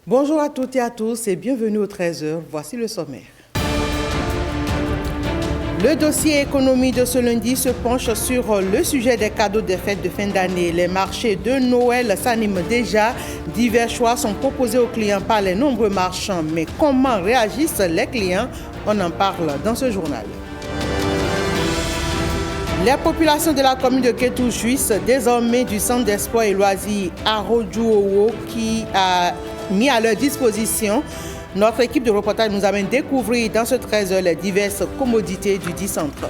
Bonjour à toutes et à tous et bienvenue au 13h. Voici le sommaire. Le dossier économie de ce lundi se penche sur le sujet des cadeaux des fêtes de fin d'année. Les marchés de Noël s'animent déjà. Divers choix sont proposés aux clients par les nombreux marchands. Mais comment réagissent les clients? On en parle dans ce journal. Les populations de la commune de Kétou jouissent désormais du centre d'espoir et loisirs Arodjouowo qui a mis à leur disposition. Notre équipe de reportage nous amène découvrir dans ce 13h les diverses commodités du dit centre.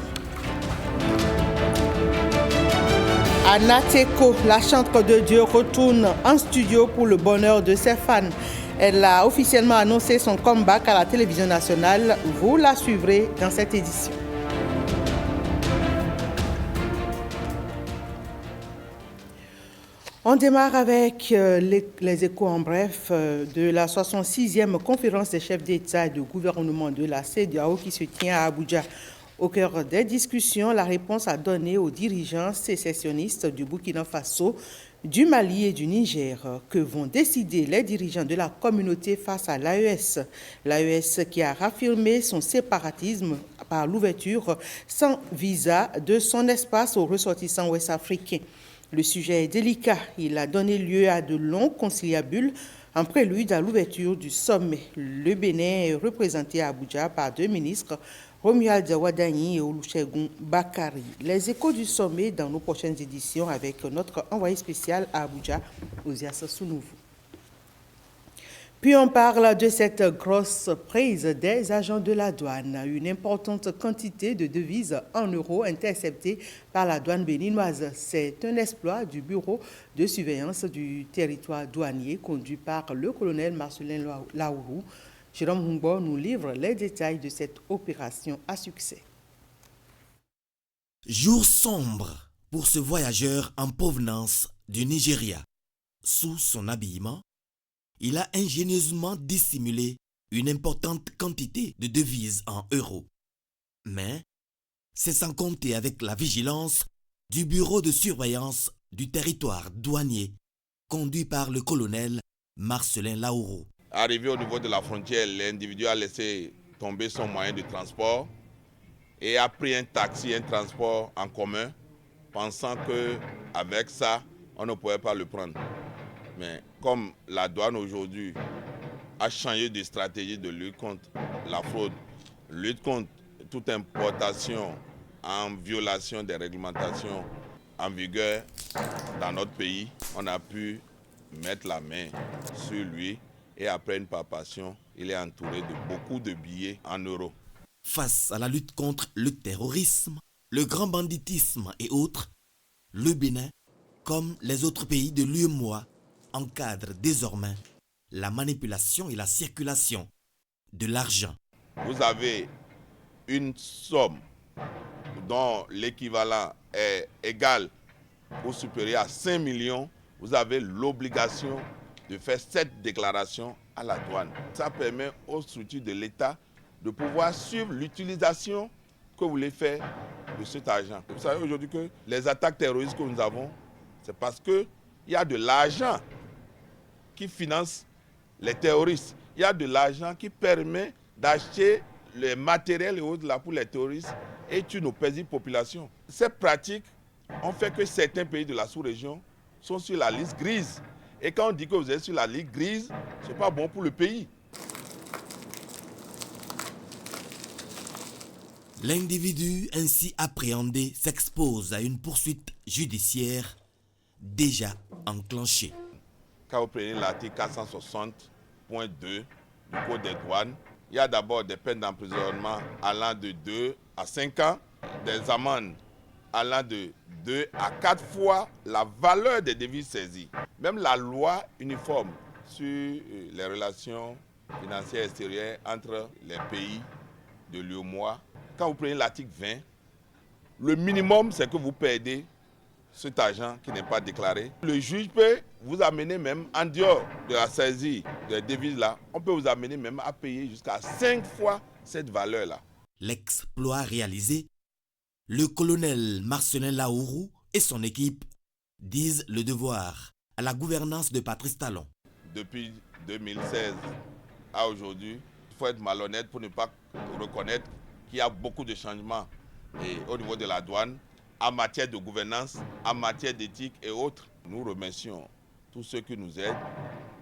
Anna Teko, la chantre de Dieu, retourne en studio pour le bonheur de ses fans. Elle a officiellement annoncé son comeback à la télévision nationale. Vous la suivrez dans cette édition. On démarre avec les échos en bref de la 66e conférence des chefs d'État et de gouvernement de la CEDEAO qui se tient à Abuja. Au cœur des discussions, la réponse à donner aux dirigeants sécessionnistes du Burkina Faso, du Mali et du Niger. Que vont décider les dirigeants de la communauté face à l'AES? L'AES qui a raffirmé son séparatisme par l'ouverture sans visa de son espace aux ressortissants ouest-africains. Le sujet est délicat. Il a donné lieu à de longs conciliabules en prélude à l'ouverture du sommet. Le Bénin est représenté à Abuja par deux ministres, Romuald Wadani et Olusegun Bakari. Les échos du sommet dans nos prochaines éditions avec notre envoyé spécial à Abuja, Ozias Sounouvu. Puis on parle de cette grosse prise des agents de la douane. Une importante quantité de devises en euros interceptées par la douane béninoise. C'est un exploit du bureau de surveillance du territoire douanier conduit par le colonel Marcelin Laourou. Jérôme Humbo nous livre les détails de cette opération à succès. Jour sombre pour ce voyageur en provenance du Nigeria. Sous son habillement, il a ingénieusement dissimulé une importante quantité de devises en euros. Mais c'est sans compter avec la vigilance du bureau de surveillance du territoire douanier, conduit par le colonel Marcelin Laourou. Arrivé au niveau de la frontière, l'individu a laissé tomber son moyen de transport et a pris un taxi, un transport en commun, pensant qu'avec ça, on ne pouvait pas le prendre. Mais comme la douane aujourd'hui a changé de stratégie de lutte contre la fraude, lutte contre toute importation en violation des réglementations en vigueur dans notre pays, on a pu mettre la main sur lui et après une palpation, il est entouré de beaucoup de billets en euros. Face à la lutte contre le terrorisme, le grand banditisme et autres, le Bénin, comme les autres pays de l'UEMOA, encadre désormais la manipulation et la circulation de l'argent. Vous avez une somme dont l'équivalent est égal ou supérieur à 5 millions, vous avez l'obligation de faire cette déclaration à la douane. Ça permet aux structures de l'État de pouvoir suivre l'utilisation que vous voulez faire de cet argent. Vous savez aujourd'hui que les attaques terroristes que nous avons, c'est parce qu'il y a de l'argent qui finance les terroristes. Il y a de l'argent qui permet d'acheter le matériel et autres là pour les terroristes et tuer nos paisibles populations. Ces pratiques ont fait que certains pays de la sous-région sont sur la liste grise. Et quand on dit que vous êtes sur la liste grise, ce n'est pas bon pour le pays. L'individu ainsi appréhendé s'expose à une poursuite judiciaire déjà enclenchée. Quand vous prenez l'article 460.2 du Code des douanes, il y a d'abord des peines d'emprisonnement allant de 2 à 5 ans, des amendes allant de 2 à 4 fois la valeur des devises saisies. Même la loi uniforme sur les relations financières extérieures entre les pays de l'UEMOA, quand vous prenez l'article 20, le minimum c'est que vous perdez cet argent qui n'est pas déclaré. Le juge peut vous amener même en dehors de la saisie des devises-là, on peut vous amener même à payer jusqu'à 5 fois cette valeur-là. L'exploit réalisé, le colonel Marcelin Laourou et son équipe disent le devoir à la gouvernance de Patrice Talon. Depuis 2016 à aujourd'hui, il faut être malhonnête pour ne pas reconnaître qu'il y a beaucoup de changements au niveau de la douane, en matière de gouvernance, en matière d'éthique et autres. Nous remercions tous ceux qui nous aident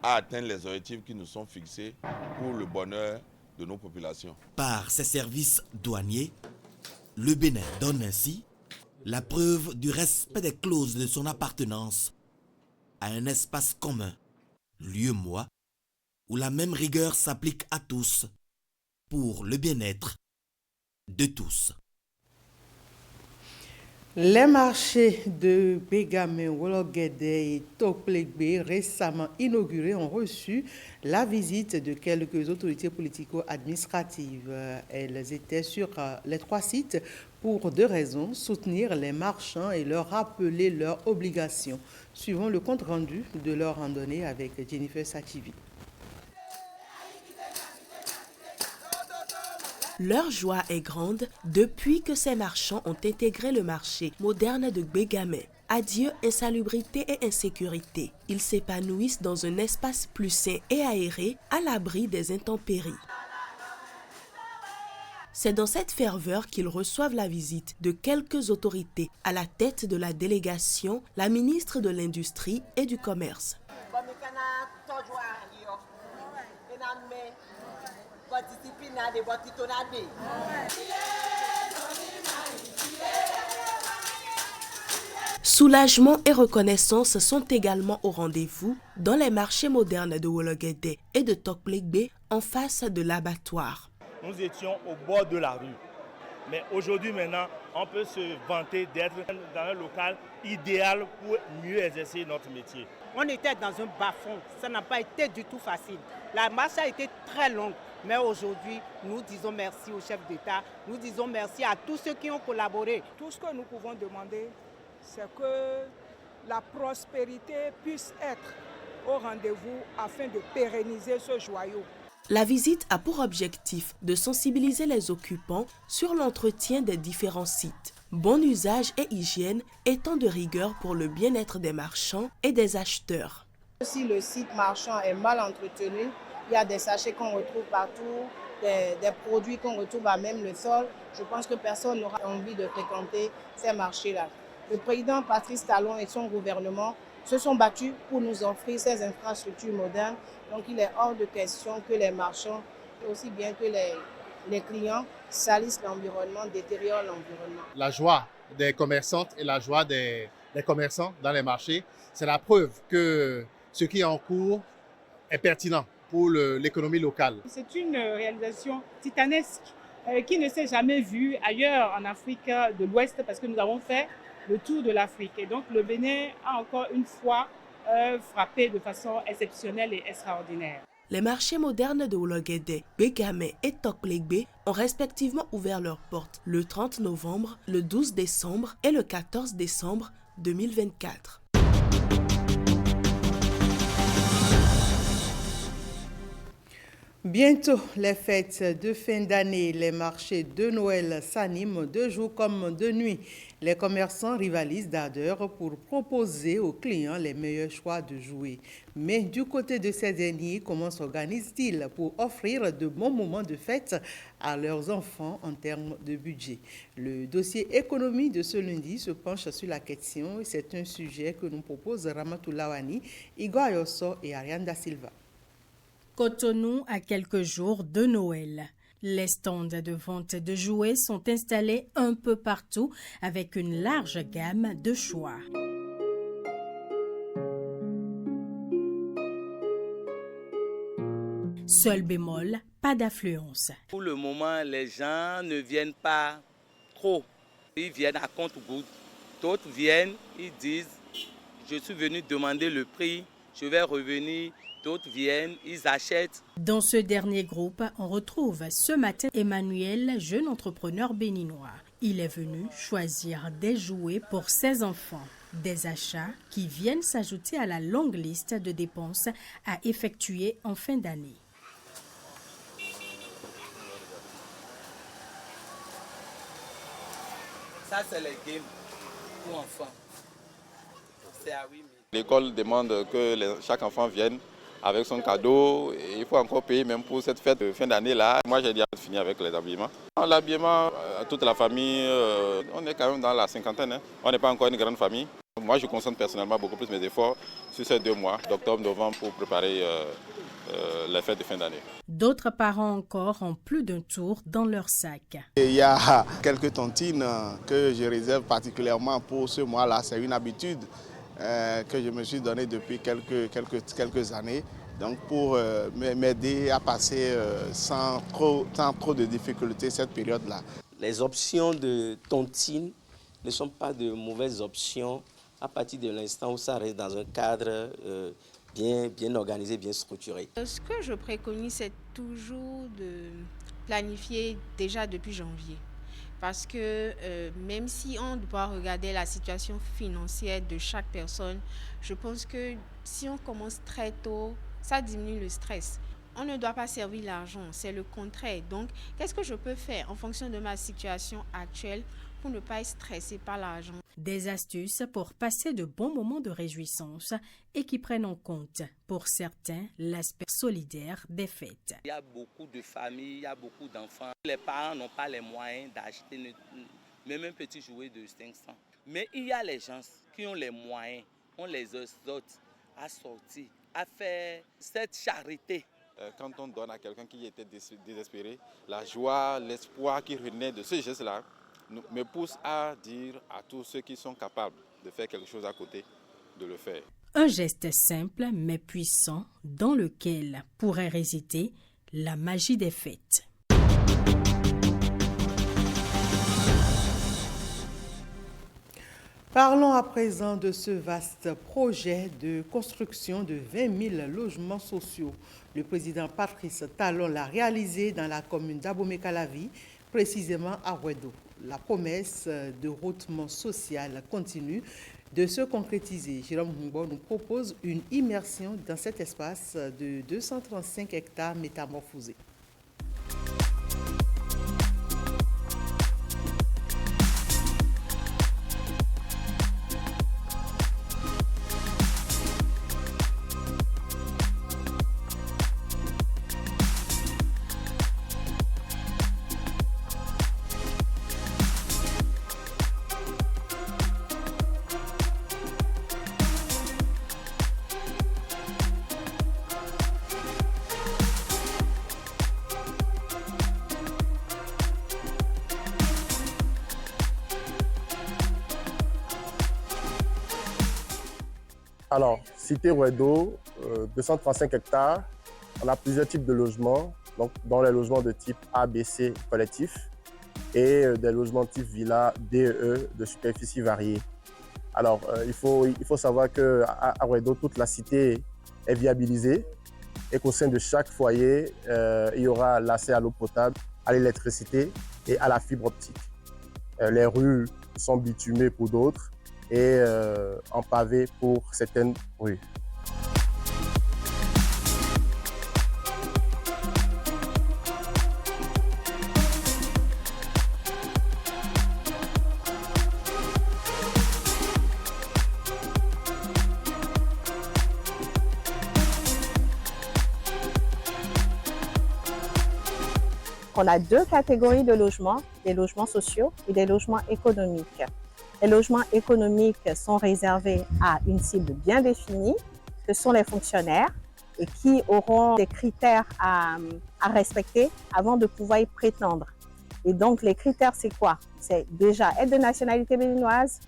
à atteindre les objectifs qui nous sont fixés pour le bonheur de nos populations. Par ses services douaniers, le Bénin donne ainsi la preuve du respect des clauses de son appartenance à un espace commun, lieu-moi, où la même rigueur s'applique à tous pour le bien-être de tous. Les marchés de Bégamé, Wologede et Toklegbe, récemment inaugurés, ont reçu la visite de quelques autorités politico-administratives. Elles étaient sur les 3 sites pour 2 raisons: soutenir les marchands et leur rappeler leurs obligations. Suivons le compte rendu de leur randonnée avec Jennifer Sachivi. Leur joie est grande depuis que ces marchands ont intégré le marché moderne de Bégamé. Adieu insalubrité et insécurité. Ils s'épanouissent dans un espace plus sain et aéré, à l'abri des intempéries. C'est dans cette ferveur qu'ils reçoivent la visite de quelques autorités. À la tête de la délégation, la ministre de l'Industrie et du Commerce. Soulagement et reconnaissance sont également au rendez-vous dans les marchés modernes de Wologede et de Toklegbe en face de l'abattoir. Nous étions au bord de la rue. Mais aujourd'hui, maintenant, on peut se vanter d'être dans un local idéal pour mieux exercer notre métier. On était dans un bas-fond, ça n'a pas été du tout facile. La marche a été très longue, mais aujourd'hui, nous disons merci au chef d'État, nous disons merci à tous ceux qui ont collaboré. Tout ce que nous pouvons demander, c'est que la prospérité puisse être au rendez-vous afin de pérenniser ce joyau. La visite a pour objectif de sensibiliser les occupants sur l'entretien des différents sites. Bon usage et hygiène étant de rigueur pour le bien-être des marchands et des acheteurs. Si le site marchand est mal entretenu, il y a des sachets qu'on retrouve partout, des produits qu'on retrouve à même le sol. Je pense que personne n'aura envie de fréquenter ces marchés-là. Le président Patrice Talon et son gouvernement se sont battus pour nous offrir ces infrastructures modernes. Donc il est hors de question que les marchands, aussi bien que les clients, salissent l'environnement, détériorent l'environnement. La joie des commerçantes et la joie des commerçants dans les marchés, c'est la preuve que ce qui est en cours est pertinent pour l'économie locale. C'est une réalisation titanesque qui ne s'est jamais vue ailleurs en Afrique de l'Ouest, parce que nous avons fait le tour de l'Afrique. Et donc le Bénin a encore une fois frappé de façon exceptionnelle et extraordinaire. Les marchés modernes de Wologede, Bégamé et Toklegbe ont respectivement ouvert leurs portes le 30 novembre, le 12 décembre et le 14 décembre 2024. Bientôt, les fêtes de fin d'année, les marchés de Noël s'animent de jour comme de nuit. Les commerçants rivalisent d'ardeur pour proposer aux clients les meilleurs choix de jouets. Mais du côté de ces derniers, comment s'organisent-ils pour offrir de bons moments de fête à leurs enfants en termes de budget? Le dossier économie de ce lundi se penche sur la question et c'est un sujet que nous proposent Ramatou Lawani, Igor Ayosso et Ariane Da Silva. Cotonou à quelques jours de Noël. Les stands de vente de jouets sont installés un peu partout avec une large gamme de choix. Seul bémol, pas d'affluence. Pour le moment, les gens ne viennent pas trop. Ils viennent à compte-gouttes. D'autres viennent, ils disent « Je suis venu demander le prix, je vais revenir ». D'autres viennent, ils achètent. Dans ce dernier groupe, on retrouve ce matin Emmanuel, jeune entrepreneur béninois. Il est venu choisir des jouets pour ses enfants. Des achats qui viennent s'ajouter à la longue liste de dépenses à effectuer en fin d'année. Ça, c'est les games pour enfants. C'est à 8 000. L'école demande que chaque enfant vienne avec son cadeau. Et il faut encore payer même pour cette fête de fin d'année-là. Moi, j'ai déjà fini avec les habillements. L'habillement, toute la famille, on est quand même dans la cinquantaine. Hein. On n'est pas encore une grande famille. Moi, je concentre personnellement beaucoup plus mes efforts sur ces 2 mois, d'octobre, novembre, pour préparer les fêtes de fin d'année. D'autres parents encore ont plus d'un tour dans leur sac. Il y a quelques tontines que je réserve particulièrement pour ce mois-là. C'est une habitude que je me suis donnée depuis quelques années. Donc pour m'aider à passer sans trop de difficultés cette période-là. Les options de tontines ne sont pas de mauvaises options à partir de l'instant où ça reste dans un cadre bien organisé, bien structuré. Ce que je préconise, c'est toujours de planifier déjà depuis janvier. Parce que même si on doit regarder la situation financière de chaque personne, je pense que si on commence très tôt, ça diminue le stress. On ne doit pas servir l'argent, c'est le contraire. Donc, qu'est-ce que je peux faire en fonction de ma situation actuelle pour ne pas être stressé par l'argent? Des astuces pour passer de bons moments de réjouissance et qui prennent en compte, pour certains, l'aspect solidaire des fêtes. Il y a beaucoup de familles, il y a beaucoup d'enfants. Les parents n'ont pas les moyens d'acheter même un petit jouet de 500. Mais il y a les gens qui ont les moyens, on les exhorte à sortir, à faire cette charité. Quand on donne à quelqu'un qui était désespéré, la joie, l'espoir qui renaît de ce geste-là me pousse à dire à tous ceux qui sont capables de faire quelque chose à côté, de le faire. Un geste simple mais puissant dans lequel pourrait résider la magie des fêtes. Parlons à présent de ce vaste projet de construction de 20 000 logements sociaux. Le président Patrice Talon l'a réalisé dans la commune d'Abomey-Calavi, précisément à Ouedo. La promesse de routement social continue de se concrétiser. Jérôme Humbo nous propose une immersion dans cet espace de 235 hectares métamorphosés. Alors, cité Ouedo, 235 hectares, on a plusieurs types de logements, donc, dont les logements de type A, B, C collectifs et des logements type villa, DE de superficie variée. Alors, il faut savoir qu'à Ouedo, toute la cité est viabilisée et qu'au sein de chaque foyer, il y aura l'accès à l'eau potable, à l'électricité et à la fibre optique. Les rues sont bitumées pour d'autres et en pavé pour certaines rues. On a deux catégories de logements, des logements sociaux et des logements économiques. Les logements économiques sont réservés à une cible bien définie, que sont les fonctionnaires, et qui auront des critères à respecter avant de pouvoir y prétendre. Et donc, les critères, c'est quoi? C'est déjà être de nationalité béninoise,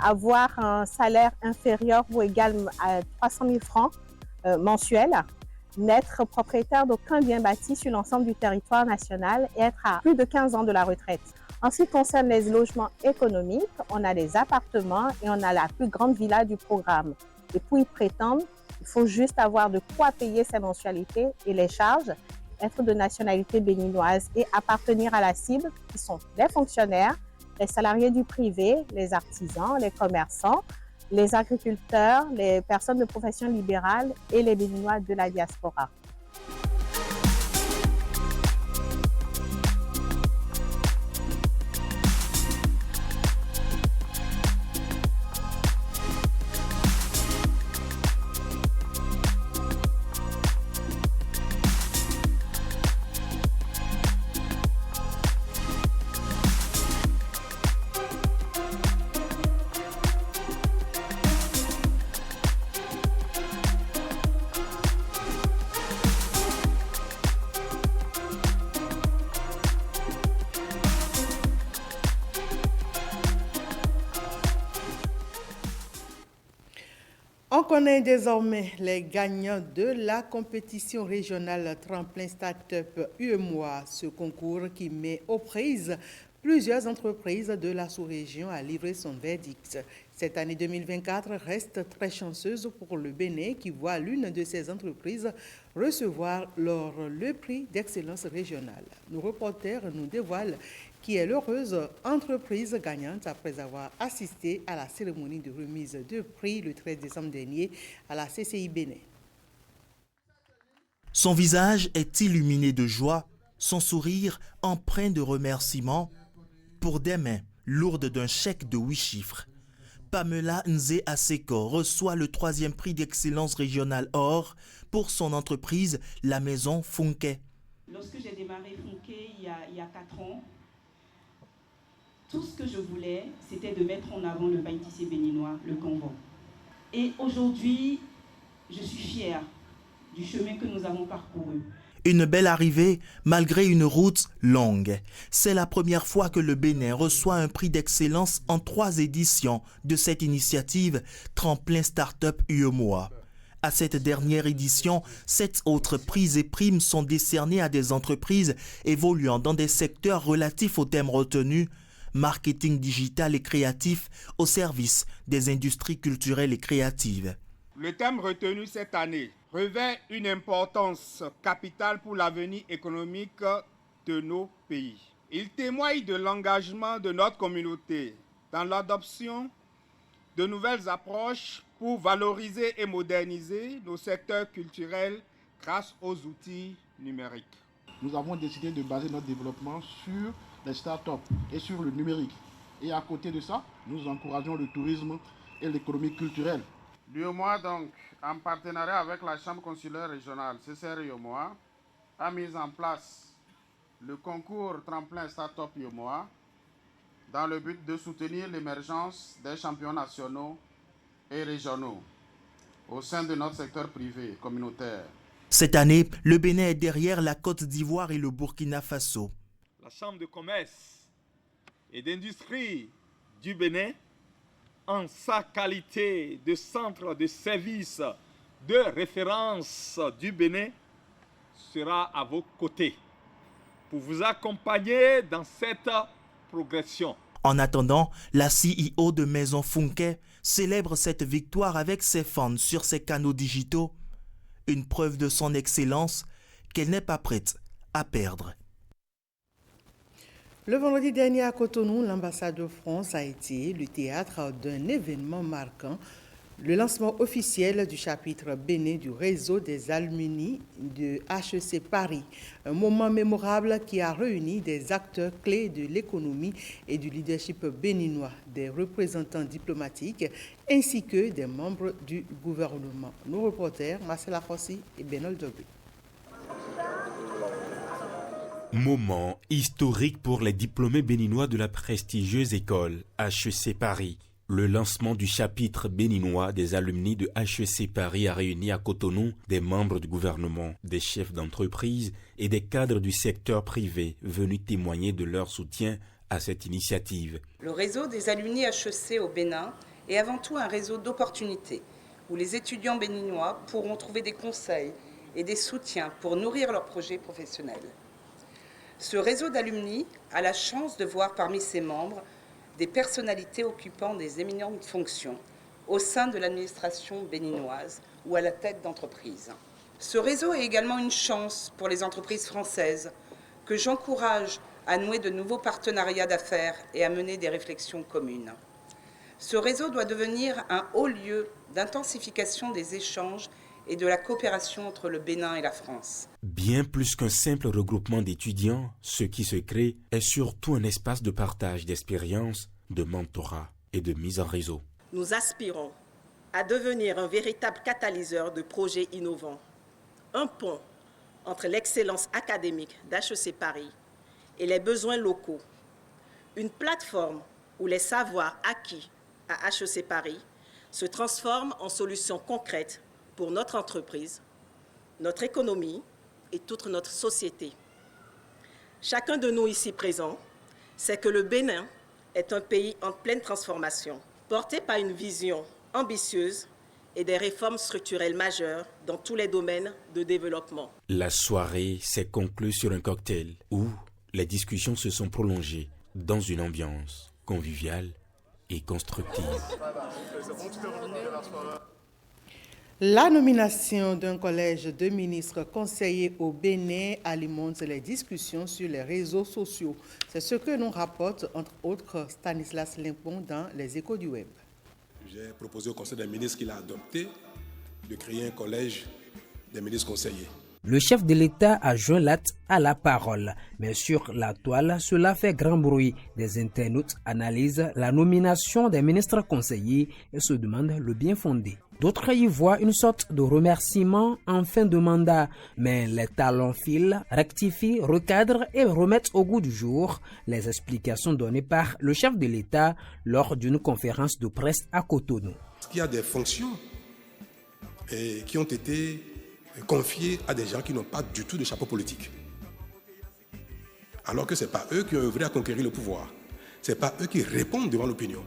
avoir un salaire inférieur ou égal à 300 000 francs mensuels, n'être propriétaire d'aucun bien bâti sur l'ensemble du territoire national et être à plus de 15 ans de la retraite. En ce qui concerne les logements économiques, on a des appartements et on a la plus grande villa du programme. Et pour y prétendre, il faut juste avoir de quoi payer ses mensualités et les charges, être de nationalité béninoise et appartenir à la cible qui sont les fonctionnaires, les salariés du privé, les artisans, les commerçants, les agriculteurs, les personnes de profession libérale et les Béninois de la diaspora. On connaît désormais les gagnants de la compétition régionale Tremplin Start-up UEMOA, ce concours qui met aux prises plusieurs entreprises de la sous-région à livrer son verdict. Cette année 2024 reste très chanceuse pour le Bénin qui voit l'une de ces entreprises recevoir le prix d'excellence régionale. Nos reporters nous dévoilent qui est l'heureuse entreprise gagnante après avoir assisté à la cérémonie de remise de prix le 13 décembre dernier à la CCI Bénin. Son visage est illuminé de joie, son sourire empreint de remerciements pour des mains lourdes d'un chèque de 8 chiffres. Pamela Nze Aseko reçoit le 3e prix d'excellence régionale or pour son entreprise, la maison Funke. Lorsque j'ai démarré Funke il y a 4 ans, tout ce que je voulais, c'était de mettre en avant le pain tissé béninois, le Kanvan. Et aujourd'hui, je suis fière du chemin que nous avons parcouru. Une belle arrivée malgré une route longue. C'est la première fois que le Bénin reçoit un prix d'excellence en 3 éditions de cette initiative Tremplin Start-up UEMOA. À cette dernière édition, 7 autres prix et primes sont décernés à des entreprises évoluant dans des secteurs relatifs aux thèmes retenus, marketing digital et créatif au service des industries culturelles et créatives. Le thème retenu cette année revêt une importance capitale pour l'avenir économique de nos pays. Il témoigne de l'engagement de notre communauté dans l'adoption de nouvelles approches pour valoriser et moderniser nos secteurs culturels grâce aux outils numériques. Nous avons décidé de baser notre développement sur les startups et sur le numérique. Et à côté de ça, nous encourageons le tourisme et l'économie culturelle. L'UEMOA, donc, en partenariat avec la Chambre consulaire régionale CCR UEMOA, a mis en place le concours Tremplin Startup UEMOA dans le but de soutenir l'émergence des champions nationaux et régionaux au sein de notre secteur privé communautaire. Cette année, le Bénin est derrière la Côte d'Ivoire et le Burkina Faso. La Chambre de commerce et d'industrie du Bénin, en sa qualité de centre de service de référence du Bénin, sera à vos côtés pour vous accompagner dans cette progression. En attendant, la CEO de Maison Funke célèbre cette victoire avec ses fans sur ses canaux digitaux, une preuve de son excellence qu'elle n'est pas prête à perdre. Le vendredi dernier à Cotonou, l'ambassade de France a été le théâtre d'un événement marquant, le lancement officiel du chapitre Bénin du réseau des alumni de HEC Paris. Un moment mémorable qui a réuni des acteurs clés de l'économie et du leadership béninois, des représentants diplomatiques ainsi que des membres du gouvernement. Nos reporters Marcel Afossi et Benol Dobé. Moment historique pour les diplômés béninois de la prestigieuse école HEC Paris. Le lancement du chapitre béninois des alumni de HEC Paris a réuni à Cotonou des membres du gouvernement, des chefs d'entreprise et des cadres du secteur privé venus témoigner de leur soutien à cette initiative. Le réseau des alumni HEC au Bénin est avant tout un réseau d'opportunités où les étudiants béninois pourront trouver des conseils et des soutiens pour nourrir leurs projets professionnels. Ce réseau d'alumni a la chance de voir parmi ses membres des personnalités occupant des éminentes fonctions au sein de l'administration béninoise ou à la tête d'entreprises. Ce réseau est également une chance pour les entreprises françaises que j'encourage à nouer de nouveaux partenariats d'affaires et à mener des réflexions communes. Ce réseau doit devenir un haut lieu d'intensification des échanges et de la coopération entre le Bénin et la France. Bien plus qu'un simple regroupement d'étudiants, ce qui se crée est surtout un espace de partage d'expériences, de mentorat et de mise en réseau. Nous aspirons à devenir un véritable catalyseur de projets innovants, un pont entre l'excellence académique d'HEC Paris et les besoins locaux, une plateforme où les savoirs acquis à HEC Paris se transforment en solutions concrètes pour notre entreprise, notre économie et toute notre société. Chacun de nous ici présents sait que le Bénin est un pays en pleine transformation, porté par une vision ambitieuse et des réformes structurelles majeures dans tous les domaines de développement. La soirée s'est conclue sur un cocktail où les discussions se sont prolongées dans une ambiance conviviale et constructive. La nomination d'un collège de ministres conseillers au Bénin alimente les discussions sur les réseaux sociaux. C'est ce que nous rapporte, entre autres, Stanislas Limpon dans Les Échos du Web. J'ai proposé au Conseil des ministres qu'il a adopté de créer un collège des ministres conseillers. Le chef de l'État a joint l'acte à la parole, mais sur la toile, cela fait grand bruit. Des internautes analysent la nomination des ministres conseillers et se demandent le bien fondé. D'autres y voient une sorte de remerciement en fin de mandat, mais les talons filent, rectifient, recadrent et remettent au goût du jour les explications données par le chef de l'État lors d'une conférence de presse à Cotonou. Il y a des fonctions qui ont été confiées à des gens qui n'ont pas du tout de chapeau politique. Alors que ce n'est pas eux qui ont œuvré à conquérir le pouvoir. Ce n'est pas eux qui répondent devant l'opinion.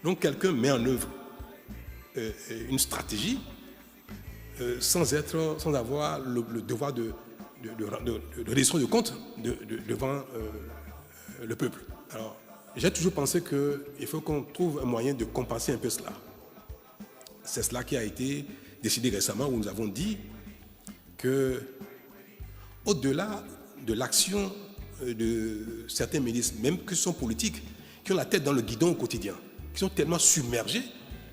Donc quelqu'un met en œuvre une stratégie sans avoir le devoir de reddition de compte devant le peuple. Alors, j'ai toujours pensé qu'il faut qu'on trouve un moyen de compenser un peu cela. C'est cela qui a été décidé récemment, où nous avons dit que, au-delà de l'action de certains ministres, même que sont politiques, qui ont la tête dans le guidon au quotidien, qui sont tellement submergés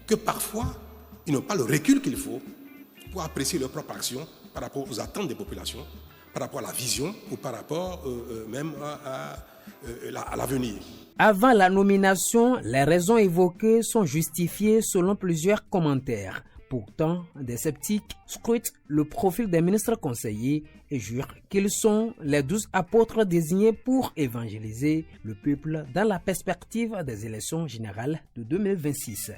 que parfois, ils n'ont pas le recul qu'il faut pour apprécier leur propre action par rapport aux attentes des populations, par rapport à la vision ou par rapport même à l'avenir. Avant la nomination, les raisons évoquées sont justifiées selon plusieurs commentaires. Pourtant, des sceptiques scrutent le profil des ministres conseillers et jurent qu'ils sont les 12 apôtres désignés pour évangéliser le peuple dans la perspective des élections générales de 2026.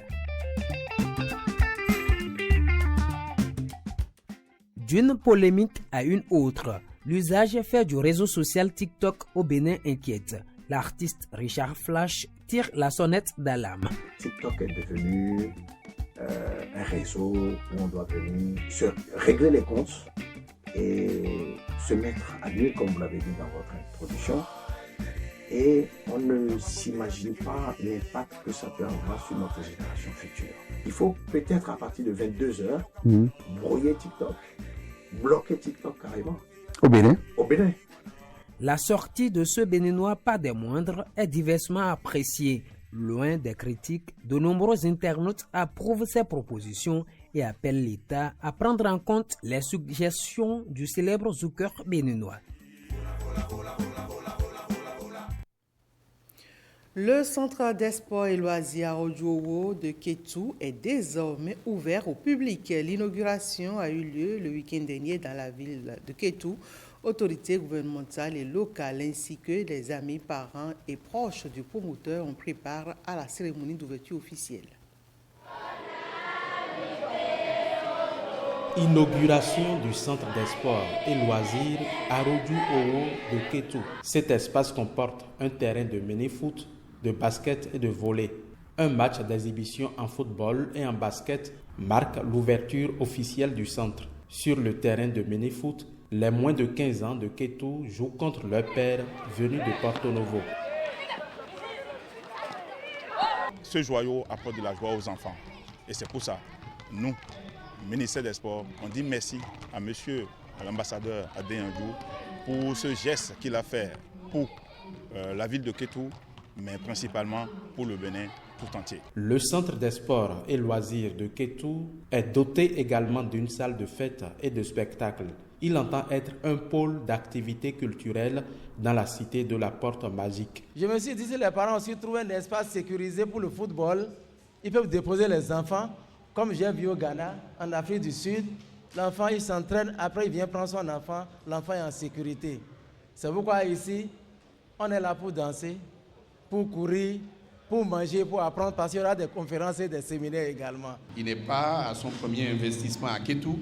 D'une polémique à une autre, l'usage fait du réseau social TikTok au Bénin inquiète. L'artiste Richard Flash tire la sonnette d'alarme. TikTok est devenu un réseau où on doit venir se régler les comptes et se mettre à nu, comme vous l'avez dit dans votre introduction. Et on ne s'imagine pas l'impact que ça peut avoir sur notre génération future. Il faut peut-être à partir de 22h brouiller TikTok, bloquer TikTok carrément. Au Bénin? Au Bénin. La sortie de ce Béninois, pas des moindres, est diversement appréciée. Loin des critiques, de nombreux internautes approuvent ces propositions et appellent l'État à prendre en compte les suggestions du célèbre zouker béninois. Le centre des sports et loisirs Ojuowo de Kétou est désormais ouvert au public. L'inauguration a eu lieu le week-end dernier dans la ville de Kétou. Autorités gouvernementales et locales ainsi que des amis, parents et proches du promoteur ont pris part à la cérémonie d'ouverture officielle. Inauguration du centre des sports et loisirs Ojuowo de Kétou. Cet espace comporte un terrain de mini-foot, de basket et de volley. Un match d'exhibition en football et en basket marque l'ouverture officielle du centre. Sur le terrain de mini-foot, les moins de 15 ans de Kétou jouent contre leur père venu de Porto Novo. Ce joyau apporte de la joie aux enfants. Et c'est pour ça, nous, ministère des Sports, on dit merci à monsieur l'ambassadeur Adé Ndjou pour ce geste qu'il a fait pour la ville de Kétou, mais principalement pour le Bénin tout entier. Le centre des sports et loisirs de Kétou est doté également d'une salle de fête et de spectacle. Il entend être un pôle d'activité culturelle dans la cité de la Porte Magique. Je me suis dit, si les parents aussi trouvent un espace sécurisé pour le football, ils peuvent déposer les enfants, comme j'ai vu au Ghana, en Afrique du Sud. L'enfant, il s'entraîne, après il vient prendre son enfant, l'enfant est en sécurité. C'est pourquoi ici, on est là pour danser, pour courir, pour manger, pour apprendre, parce qu'il y aura des conférences et des séminaires également. Il n'est pas à son premier investissement à Kétou.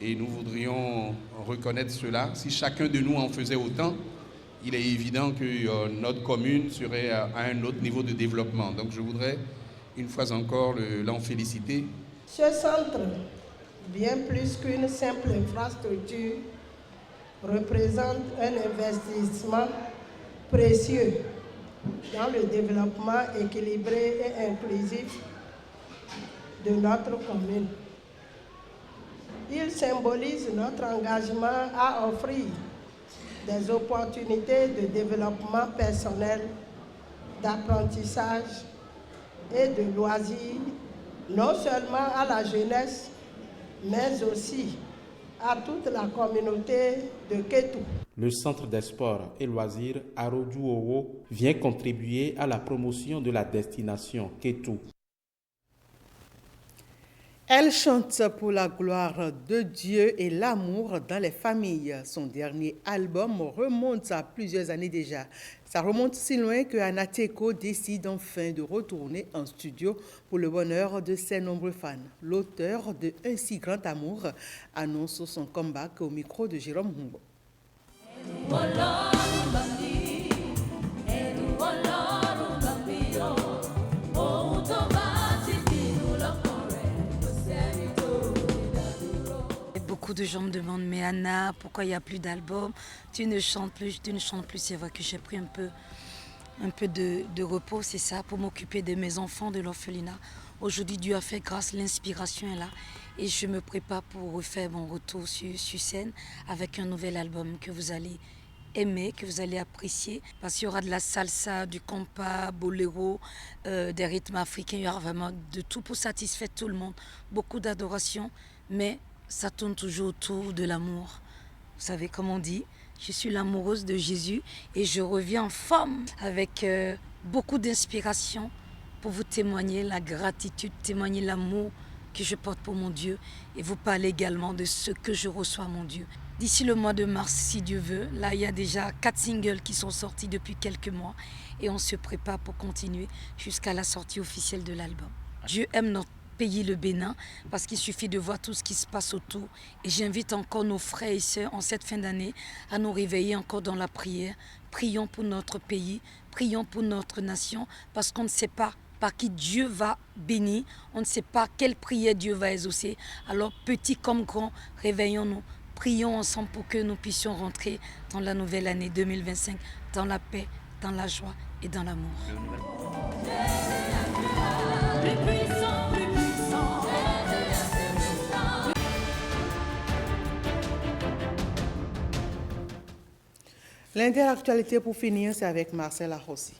Et nous voudrions reconnaître cela. Si chacun de nous en faisait autant, il est évident que notre commune serait à un autre niveau de développement. Donc je voudrais une fois encore l'en féliciter Ce centre, bien plus qu'une simple infrastructure, représente un investissement précieux dans le développement équilibré et inclusif de notre commune. Il symbolise notre engagement à offrir des opportunités de développement personnel, d'apprentissage et de loisirs, non seulement à la jeunesse, mais aussi à toute la communauté de Kétou. Le Centre des sports et loisirs Arodou-Owo vient contribuer à la promotion de la destination Kétou. Elle chante pour la gloire de Dieu et l'amour dans les familles. Son dernier album remonte à plusieurs années déjà. Ça remonte si loin que Anateko décide enfin de retourner en studio pour le bonheur de ses nombreux fans. L'auteur de Un si grand amour annonce son comeback au micro de Jérôme Humbo. Beaucoup de gens me demandent, mais Anna, pourquoi il n'y a plus d'album? Tu ne chantes plus, C'est vrai que j'ai pris un peu de repos, c'est ça, pour m'occuper de mes enfants, de l'orphelinat. Aujourd'hui, Dieu a fait grâce, l'inspiration est là. Et je me prépare pour refaire mon retour sur scène avec un nouvel album que vous allez aimer, que vous allez apprécier. Parce qu'il y aura de la salsa, du compas, boléro, des rythmes africains. Il y aura vraiment de tout pour satisfaire tout le monde. Beaucoup d'adoration, mais ça tourne toujours autour de l'amour. Vous savez, comme on dit, je suis l'amoureuse de Jésus et je reviens en forme avec beaucoup d'inspiration pour vous témoigner la gratitude, témoigner l'amour que je porte pour mon Dieu et vous parler également de ce que je reçois, mon Dieu. D'ici le mois de mars, si Dieu veut, là, il y a déjà 4 singles qui sont sortis depuis quelques mois et on se prépare pour continuer jusqu'à la sortie officielle de l'album. Dieu aime notre pays, le Bénin, parce qu'il suffit de voir tout ce qui se passe autour. Et j'invite encore nos frères et sœurs en cette fin d'année à nous réveiller encore dans la prière. Prions pour notre pays, prions pour notre nation, parce qu'on ne sait pas par qui Dieu va bénir, on ne sait pas quelle prière Dieu va exaucer. Alors, petits comme grands, réveillons-nous, prions ensemble pour que nous puissions rentrer dans la nouvelle année 2025, dans la paix, dans la joie et dans l'amour. L'interactualité pour finir, c'est avec Marcel Arrossi.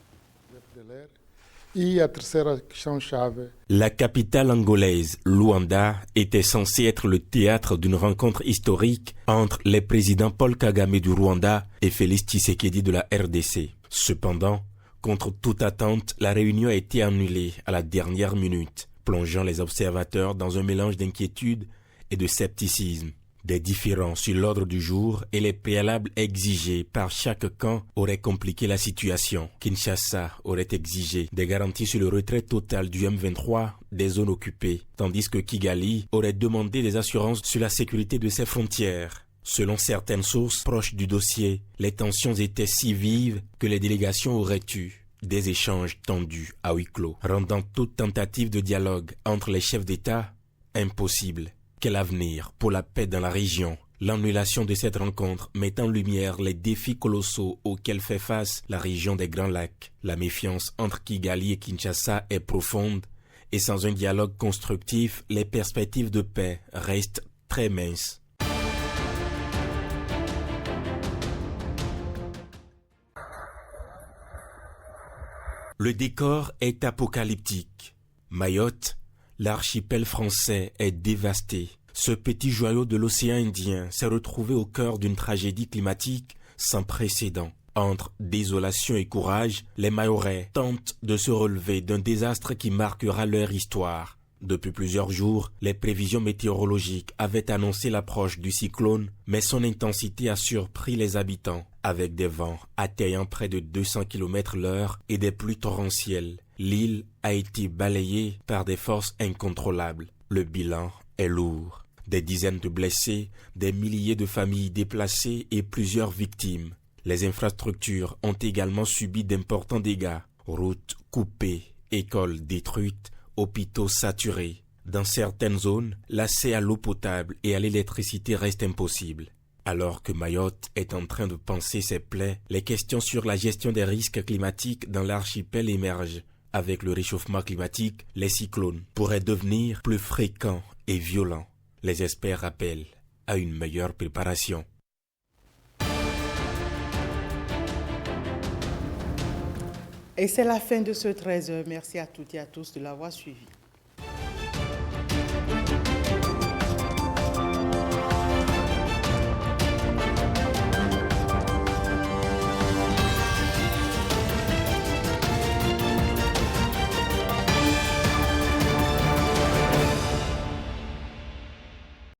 La capitale angolaise, Luanda, était censée être le théâtre d'une rencontre historique entre les présidents Paul Kagame du Rwanda et Félix Tshisekedi de la RDC. Cependant, contre toute attente, la réunion a été annulée à la dernière minute, plongeant les observateurs dans un mélange d'inquiétude et de scepticisme. Des différends sur l'ordre du jour et les préalables exigés par chaque camp auraient compliqué la situation. Kinshasa aurait exigé des garanties sur le retrait total du M23 des zones occupées, tandis que Kigali aurait demandé des assurances sur la sécurité de ses frontières. Selon certaines sources proches du dossier, les tensions étaient si vives que les délégations auraient eu des échanges tendus à huis clos, rendant toute tentative de dialogue entre les chefs d'État impossible. Quel avenir pour la paix dans la région? L'annulation de cette rencontre met en lumière les défis colossaux auxquels fait face la région des Grands Lacs. La méfiance entre Kigali et Kinshasa est profonde et sans un dialogue constructif, les perspectives de paix restent très minces. Le décor est apocalyptique. Mayotte, l'archipel français est dévasté. Ce petit joyau de l'océan Indien s'est retrouvé au cœur d'une tragédie climatique sans précédent. Entre désolation et courage, les Mahorais tentent de se relever d'un désastre qui marquera leur histoire. Depuis plusieurs jours, les prévisions météorologiques avaient annoncé l'approche du cyclone, mais son intensité a surpris les habitants. Avec des vents atteignant près de 200 km/h et des pluies torrentielles, l'île a été balayée par des forces incontrôlables. Le bilan est lourd. Des dizaines de blessés, des milliers de familles déplacées et plusieurs victimes. Les infrastructures ont également subi d'importants dégâts. Routes coupées, écoles détruites, hôpitaux saturés. Dans certaines zones, l'accès à l'eau potable et à l'électricité reste impossible. Alors que Mayotte est en train de panser ses plaies, les questions sur la gestion des risques climatiques dans l'archipel émergent. Avec le réchauffement climatique, les cyclones pourraient devenir plus fréquents et violents. Les experts appellent à une meilleure préparation. Et c'est la fin de ce 13h. Merci à toutes et à tous de l'avoir suivi.